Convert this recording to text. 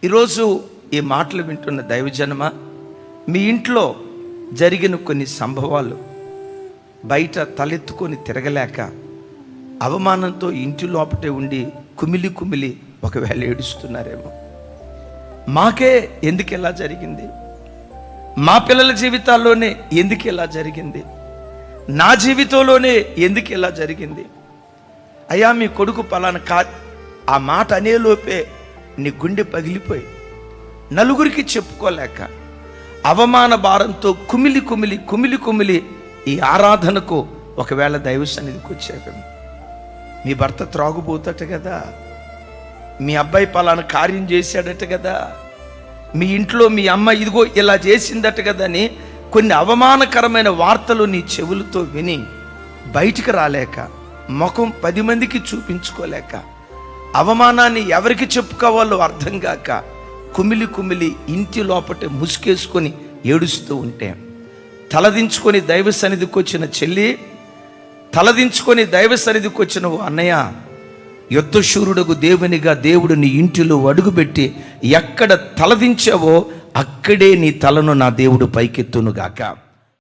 ఈరోజు ఈ మాటలు వింటున్న దైవజనమ, మీ ఇంట్లో జరిగిన కొన్ని సంభవాలు బయట తలెత్తుకొని తిరగలేక అవమానంతో ఇంటి లోపటే ఉండి కుమిలి కుమిలి ఒకవేళ ఏడుస్తున్నారేమో. మాకే ఎందుకు ఇలా జరిగింది, మా పిల్లల జీవితాల్లోనే ఎందుకు ఇలా జరిగింది, నా జీవితంలోనే ఎందుకు ఇలా జరిగింది, అయ్యా మీ కొడుకు పలానా ఆ మాట అనేలోపే నీ గుండె పగిలిపోయి నలుగురికి చెప్పుకోలేక అవమాన భారంతో కుమిలి కుమిలి కుమిలి కుమిలి ఈ ఆరాధనకు ఒకవేళ దైవ సన్నిధికి వచ్చాక మీ భర్త త్రాగుపోతాట కదా, మీ అబ్బాయి పలానా కార్యం చేశాడట కదా, మీ ఇంట్లో మీ అమ్మ ఇదిగో ఇలా చేసిందట కదా అని కొన్ని అవమానకరమైన వార్తలు నీ చెవులతో విని బయటికి రాలేక, ముఖం 10 మందికి చూపించుకోలేక, అవమానాన్ని ఎవరికి చెప్పుకోవాలో అర్థం కాక కుమిలి కుమిలి ఇంటి లోపటే ముసుకేసుకొని ఏడుస్తూ ఉంటే, తలదించుకొని దైవ సన్నిధికి వచ్చిన చెల్లి, తలదించుకొని దైవ సన్నిధికి వచ్చిన అన్నయ్య, యుద్ధశూరుడకు దేవునిగా దేవుడు నీ ఇంటిలో అడుగుపెట్టి ఎక్కడ తలదించావో అక్కడే నీ తలను నా దేవుడు పైకెత్తునుగాక.